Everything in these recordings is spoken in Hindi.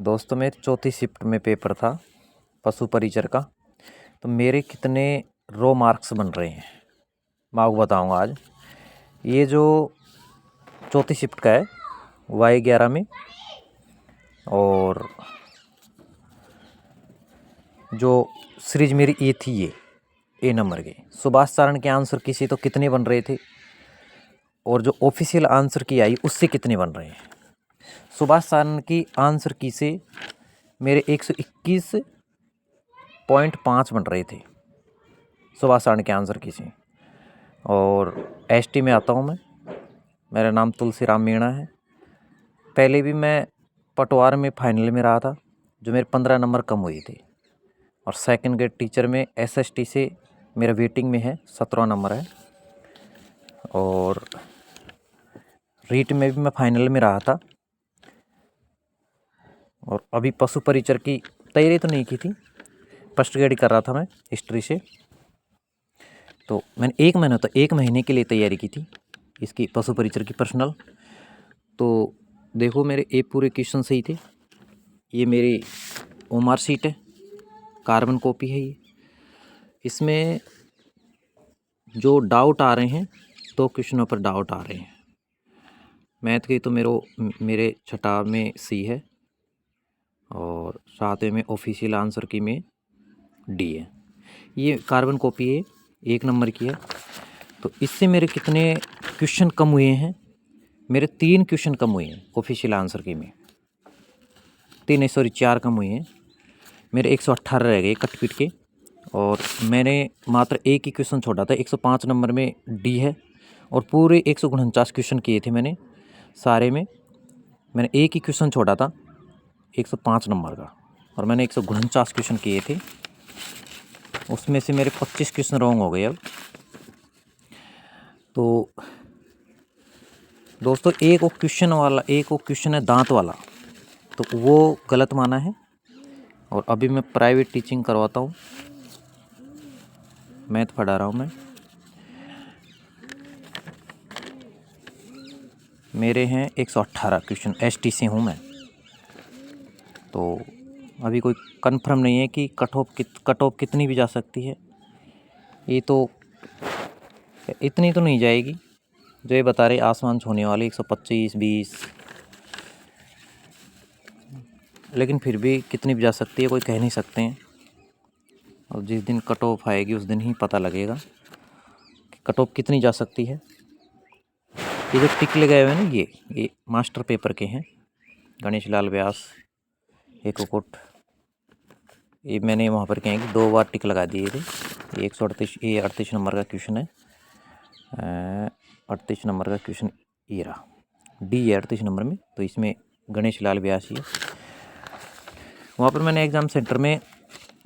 दोस्तों मेरी चौथी शिफ्ट में पेपर था पशु परिचर का। तो मेरे कितने रो मार्क्स बन रहे हैं मैं आपको बताऊंगा आज। ये जो चौथी शिफ्ट का है Y11 में, और जो सीरीज मेरी ए थी, ये ए नंबर के सुभाष चारण के आंसर की से तो कितने बन रहे थे, और जो ऑफिशियल आंसर की आई उससे कितने बन रहे हैं। सुभाष चारण की आंसर की से मेरे 121.5 बन रहे थे सुभाष चारण के आंसर की से। और एसटी में आता हूँ मैं, मेरा नाम तुलसीराम मीणा है। पहले भी मैं पटवार में फाइनल में रहा था, जो मेरे 15 नंबर कम हुए थे। और सेकंड ग्रेड टीचर में एसएसटी से मेरा वेटिंग में है 17 नंबर है। और रीट में भी मैं फाइनल में रहा था। और अभी पशु परिचर की तैयारी तो नहीं की थी, फर्स्ट ग्रेड कर रहा था मैं हिस्ट्री से। तो मैंने एक महीने के लिए तैयारी की थी इसकी पशु परिचर की पर्सनल। तो देखो मेरे ए पूरे क्वेश्चन सही थे। ये मेरी ओमार सीट है, कार्बन कॉपी है ये। इसमें जो डाउट आ रहे हैं, 2 क्वेश्चनों पर डाउट आ रहे हैं। मैथ के तो मेरे छठा में सी है, और सातवें में ऑफिशियल आंसर की में डी है। ये कार्बन कॉपी है, 1 नंबर की है। तो इससे मेरे कितने क्वेश्चन कम हुए हैं, मेरे 3 क्वेश्चन कम हुए हैं ऑफिशियल आंसर की में। 4 कम हुए हैं मेरे। 118 रह गए कट पीट के। और मैंने मात्र एक ही क्वेश्चन छोड़ा था, 105 नंबर में डी है। और पूरे 149 क्वेश्चन किए थे मैंने सारे में। मैंने एक ही क्वेश्चन छोड़ा था 105 नंबर का, और मैंने 149 क्वेश्चन किए थे। उसमें से मेरे 25 क्वेश्चन रॉन्ग हो गए अब। तो दोस्तों एक वो क्वेश्चन है दांत वाला, तो वो गलत माना है। और अभी मैं प्राइवेट टीचिंग करवाता हूँ, मैथ पढ़ा रहा हूँ मैं। मेरे हैं 118 क्वेश्चन, एसटी से हूँ मैं। तो अभी कोई कंफर्म नहीं है कि कट ऑफ कितनी भी जा सकती है। ये तो इतनी तो नहीं जाएगी जो ये बता रहे आसमान छूने वाली 125 20, लेकिन फिर भी कितनी भी जा सकती है कोई कह नहीं सकते हैं। और जिस दिन कट ऑफ आएगी उस दिन ही पता लगेगा कि कट ऑफ कितनी जा सकती है। ये जो टिक लगाए हुए हैं ना, ये मास्टर पेपर के हैं, गणेश लाल व्यास, एक कोट। ये मैंने वहाँ पर क्या है कि 2 बार टिक लगा दिए थे। ये 138 नंबर का क्वेश्चन है, 38 नंबर का क्वेश्चन ये रहा, डी है 38 नंबर में। तो इसमें गणेश लाल व्यास ही है। वहाँ पर मैंने एग्ज़ाम सेंटर में,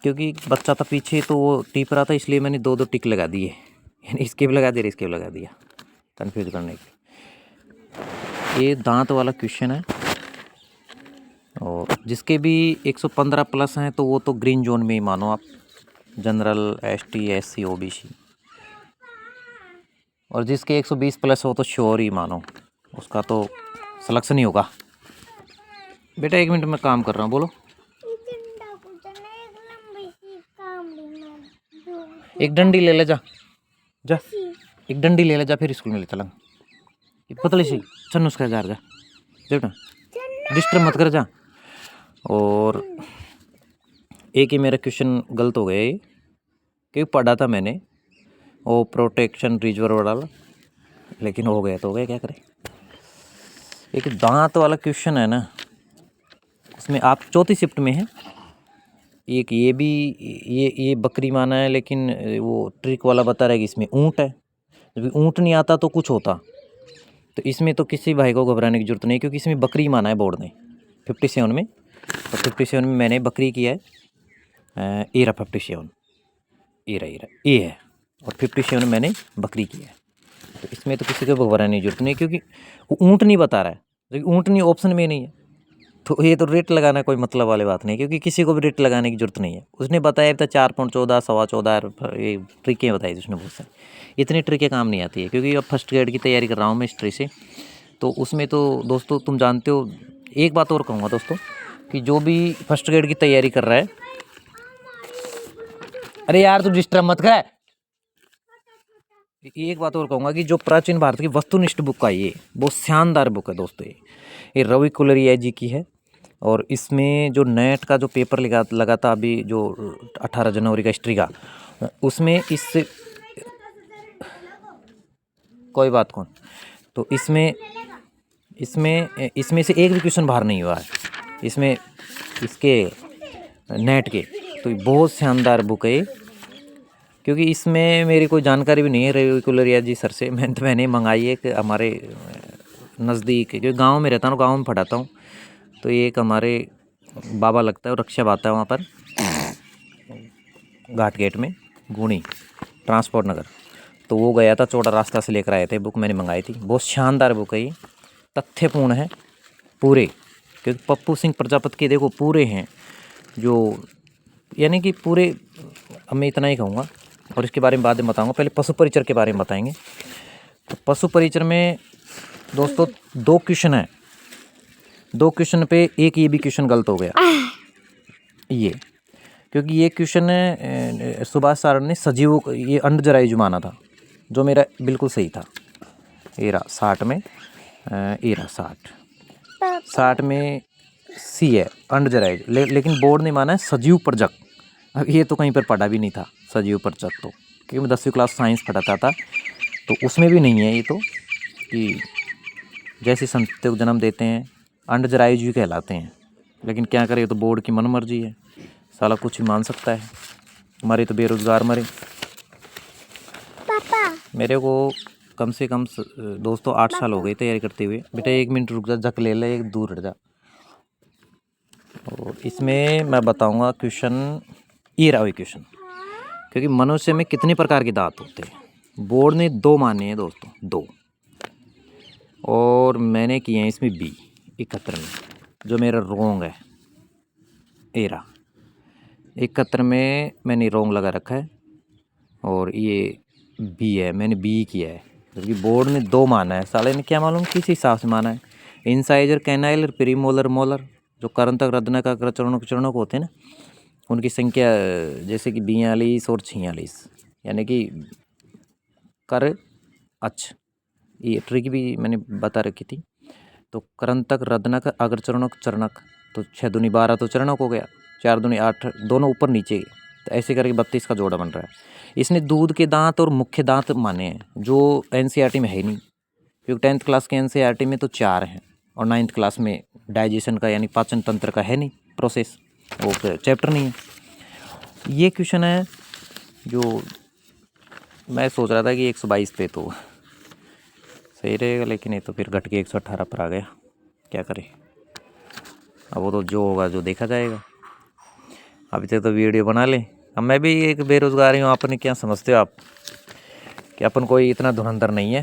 क्योंकि बच्चा था पीछे तो वो टिप रहा था, इसलिए मैंने 2 टिक लगा दिए, यानी इसके भी लगा दिया इसके भी लगा दिया, कन्फ्यूज़ करने के। ये दांत वाला क्वेश्चन है, और जिसके भी 115 प्लस हैं तो वो तो ग्रीन जोन में ही मानो आप, जनरल, एसटी, एससी, ओबीसी। और जिसके 120 प्लस हो तो श्योर ही मानो, उसका तो सिलेक्शन ही होगा। बेटा 1 मिनट में काम कर रहा हूँ, बोलो। एक डंडी ले ले जा, एक डंडी ले ले जा, फिर स्कूल में ले चला। पतली सी छन्नू उसका जा बेटा, डिस्टर्ब मत कर जा। और एक ही मेरा क्वेश्चन गलत हो गया, क्योंकि पढ़ा था मैंने वो प्रोटेक्शन रिजर्व वाला, लेकिन हो गया तो हो गया, क्या करें। एक दांत वाला क्वेश्चन है ना, उसमें आप चौथी शिफ्ट में है। एक ये भी ये बकरी माना है, लेकिन वो ट्रिक वाला बता रहा है कि इसमें ऊँट है। जब ऊँट नहीं आता तो कुछ होता। तो इसमें तो किसी भाई को घबराने की जरूरत नहीं, क्योंकि इसमें बकरी माना है बोर्ड ने 57 में। तो 57 में मैंने बकरी किया है, एरा 57 एरा ए है, और 57 में मैंने बकरी किया है। तो इसमें तो किसी को घबराने की जरूरत नहीं, क्योंकि वो ऊँट नहीं बता रहा है, क्योंकि ऊँट नहीं ऑप्शन में नहीं है। तो ये तो रेट लगाना कोई मतलब वाली बात नहीं, क्योंकि किसी को भी रेट लगाने की जरूरत नहीं है। उसने बताया था 4.14 14.25, ये ट्रिकें बताई थी उसने बहुत सारी। इतनी ट्रिकें काम नहीं आती है, क्योंकि अब फर्स्ट ग्रेड की तैयारी कर रहा हूँ मैं हिस्ट्री से। तो उसमें तो दोस्तों तुम जानते हो, एक बात और कहूँगा दोस्तों, कि जो भी फर्स्ट ग्रेड की तैयारी कर रहा है, अरे यार तू डिस्टर्ब मत कर। एक बात और कहूँगा कि जो प्राचीन भारत की वस्तुनिष्ठ बुक है ये बहुत शानदार बुक है दोस्तों। ये रवि कुलरिया जी की है। और इसमें जो नेट का जो पेपर लगा था अभी जो 18 जनवरी का हिस्ट्री का, उसमें इससे कोई बात कौन, तो इसमें इसमें इसमें से एक भी क्वेश्चन बाहर नहीं हुआ है इसमें, इसके नेट के। तो बहुत शानदार बुक है ये, क्योंकि इसमें मेरी कोई जानकारी भी नहीं है रवि कुलरिया जी सर से। मैंने मंगाई है कि हमारे नज़दीक, क्योंकि गांव में रहता हूँ, गांव में पढ़ाता हूँ, तो ये एक हमारे बाबा लगता है और रक्षा आता है वहाँ पर घाट गेट में, गुणी ट्रांसपोर्ट नगर। तो वो गया था, चौड़ा रास्ता से लेकर आए थे बुक, मैंने मंगाई थी। बहुत शानदार बुक है ये, तथ्यपूर्ण है पूरे, क्योंकि पप्पू सिंह प्रजापति के देखो पूरे हैं जो, यानी कि पूरे। अब मैं इतना ही कहूँगा और इसके बारे में बाद में बताऊँगा। पहले पशु परिचर के बारे में बताएंगे। तो पशु परिचर में दोस्तों 2 क्वेश्चन है, 2 क्वेश्चन पे एक ये भी क्वेश्चन गलत हो गया ये, क्योंकि ये क्वेश्चन सुभाष सारण ने सजीवों, ये अंडजरायुज माना था, जो मेरा बिल्कुल सही था। ये रहा 60 में, ये रहा 60 में सी है अंडजरायुज, लेकिन बोर्ड ने माना है सजीव परजक। अब ये तो कहीं पर पढ़ा भी नहीं था सजीव परजक, तो क्योंकि मैं 10वीं क्लास साइंस पढ़ाता था, तो उसमें भी नहीं है ये, तो कि जैसे संतति को जन्म देते हैं अंडजरायुज भी कहलाते हैं। लेकिन क्या करें, तो बोर्ड की मनमर्जी है, साला कुछ भी मान सकता है। हमारे तो बेरोजगार मरे। पापा मेरे को कम से कम दोस्तों 8 साल हो गए तैयारी करते हुए। बेटा 1 मिनट रुक जा, जक ले ले, एक दूर हट जा। और इसमें मैं बताऊंगा क्वेश्चन, ये रहा क्वेश्चन, क्योंकि मनुष्य में कितने प्रकार के दांत होते हैं। बोर्ड ने 2 माने हैं दोस्तों, 2, और मैंने किए हैं इसमें बी 71 में, जो मेरा रोंग है। एरा 71 में मैंने रोंग लगा रखा है, और ये बी है, मैंने बी किया है, क्योंकि बोर्ड ने 2 माना है। साले ने क्या मालूम किस हिसाब से माना है। इंसाइजर कैनाइल और प्रीमोलर मोलर, जो करंतक रदनक चरणक होते हैं ना, उनकी संख्या जैसे कि 42 और 46, यानी कि कर अच्छ, ये ट्रिक भी मैंने बता रखी थी। तो करंतक रदनक अग्र चरणक चरणक, तो 6 दूनी 12 तो चरणक हो गया, 4 दूनी 8, दोनों ऊपर नीचे, तो ऐसे करके 32 का जोड़ा बन रहा है। इसने दूध के दांत और मुख्य दांत माने हैं, जो एनसीईआरटी में है नहीं, क्योंकि 10th क्लास के एनसीईआरटी में तो 4 हैं, और 9th क्लास में डाइजेशन का यानी पाचन तंत्र का है नहीं प्रोसेस, वो चैप्टर नहीं है। ये क्वेश्चन है जो मैं सोच रहा था कि 122 पे तो सही रहेगा, लेकिन ये तो फिर घट के 118 पर आ गया, क्या करें। अब वो तो जो होगा जो देखा जाएगा। अभी तक तो वीडियो बना ले। अब मैं भी एक बेरोज़गार ही हूँ, आपने क्या समझते हो आप कि अपन कोई इतना धुरंधर नहीं है।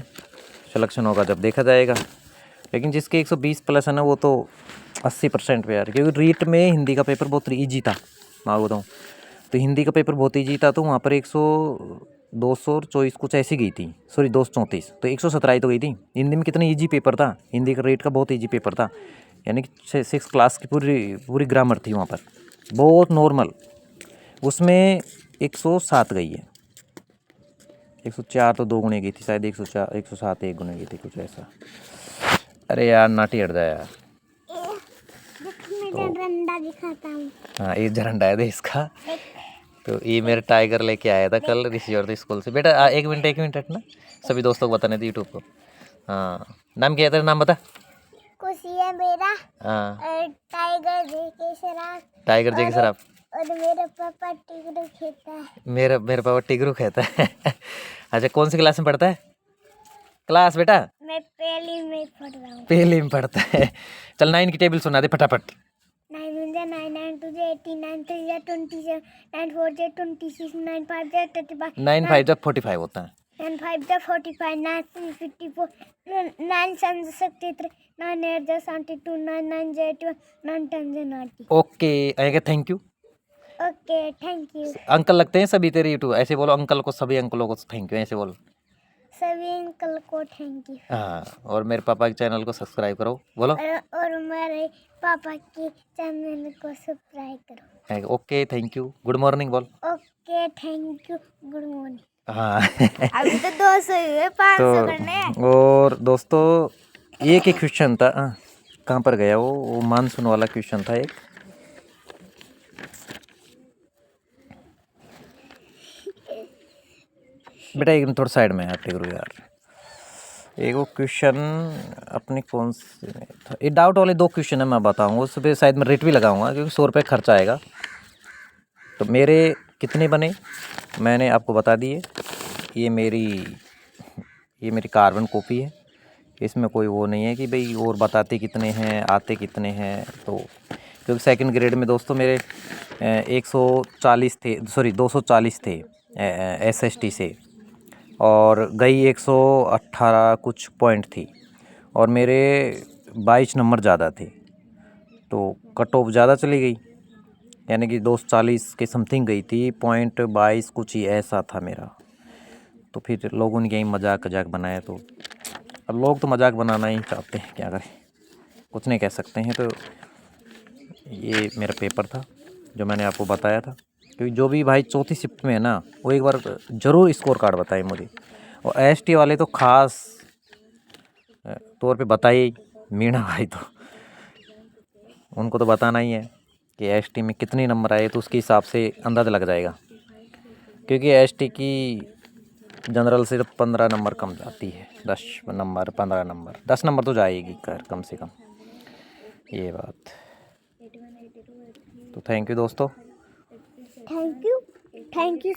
सिलेक्शन होगा जब देखा जाएगा। लेकिन जिसके 120 प्लस है ना, वो तो 80% पे यार, क्योंकि रीट में हिंदी का पेपर बहुत ईजी था, मैं बताऊँ तो हिंदी का पेपर बहुत ईजी था। तो वहाँ पर 224 कुछ ऐसी गई थी, सॉरी 234, तो 117 ही तो गई थी। हिंदी में कितना ईजी पेपर था, हिंदी का रीट का बहुत ईजी पेपर था, यानी कि 6 क्लास की पूरी ग्रामर थी वहाँ पर, बहुत नॉर्मल। उसमें 107 गई है, 104 तो 2 गुने की थी शायद, 104 107 1 गुने की थी, कुछ ऐसा। अरे यार नाटी हट जाए यार, तो झंडा दिखाता हूँ। हाँ ये झंडा है देश का। तो ये मेरा टाइगर लेके आया था कल ऋषि स्कूल से। बेटा 1 मिनट हटना, सभी दोस्तों को बताने थे यूट्यूब को। हाँ नाम क्या है तेरा, नाम बता। खुशी है मेरा। हाँ टाइगर जेके सराफ। टाइगर जेके सराफ। और मेरा पापा टिगरू खाता है। मेरा पापा टिगरू खाता है। अच्छा कौन सी क्लास में पढ़ता है? क्लास बेटा मैं पहली में पढ़ रहा हूँ। पहली में पढ़ता है। चल 9 की टेबल सुना दे फटाफट। 9 1 9 9 2 18 9 3 27 9 4 26 9 5 35 9 5 45 होता है। 9 5 45 9 6 54 9 7 63 9 8 72 9 9 81 9 10 90। ओके आएगा, thank you. Okay thank you. Uncle लगते हैं सभी तेरे यूट्यूब, ऐसे बोलो अंकल को, सभी अंकलों को थैंक यू, ऐसे बोलो। सभी अंकल को थैंक यू। हाँ, और मेरे पापा के चैनल को सब्सक्राइब करो, बोलो। और मेरे पापा के चैनल को सब्सक्राइब करो। Okay, thank you, good morning बोल। Okay thank you, good morning. हाँ। अभी तो 200 हुए, 500 करने हैं। तो और दोस्तों एक ही क्वेश्चन था, कहाँ पर गया वो मानसून वाला क्वेश्चन था एक। बेटा एक थोड़ा साइड में हटे करो यार। एक वो क्वेश्चन अपने कौन से में था, ये डाउट वाले 2 क्वेश्चन है, मैं बताऊंगा उस पर शायद मैं रेट भी लगाऊंगा क्योंकि 100 रुपये खर्चा आएगा। तो मेरे कितने बने मैंने आपको बता दिए। ये मेरी कार्बन कॉपी है, इसमें कोई वो नहीं है कि भाई और बताते कितने हैं आते कितने हैं। तो क्योंकि सेकंड ग्रेड में दोस्तों मेरे 140 थे, सॉरी 240 थे SST से, और गई 118 कुछ पॉइंट थी, और मेरे 22 नंबर ज़्यादा थे, तो कट ऑफ ज़्यादा चली गई, यानी कि 240 के समथिंग गई थी, पॉइंट 22 कुछ ही ऐसा था मेरा। तो फिर लोगों ने यही मजाक बनाया। तो अब लोग तो मजाक बनाना ही चाहते हैं, क्या करें, कुछ नहीं कह सकते हैं। तो ये मेरा पेपर था जो मैंने आपको बताया था, क्योंकि जो भी भाई चौथी शिफ्ट में है ना, वो एक बार ज़रूर स्कोर कार्ड बताए मुझे। और ST वाले तो ख़ास तौर पे बताइए, मीणा भाई तो उनको तो बताना ही है कि ST में कितने नंबर आए, तो उसके हिसाब से अंदाज़ा लग जाएगा। क्योंकि ST की जनरल से तो 15 नंबर कम जाती है, 10 नंबर 15 नंबर 10 नंबर तो जाएगी कर कम से कम, ये बात। तो थैंक यू दोस्तों। Thank you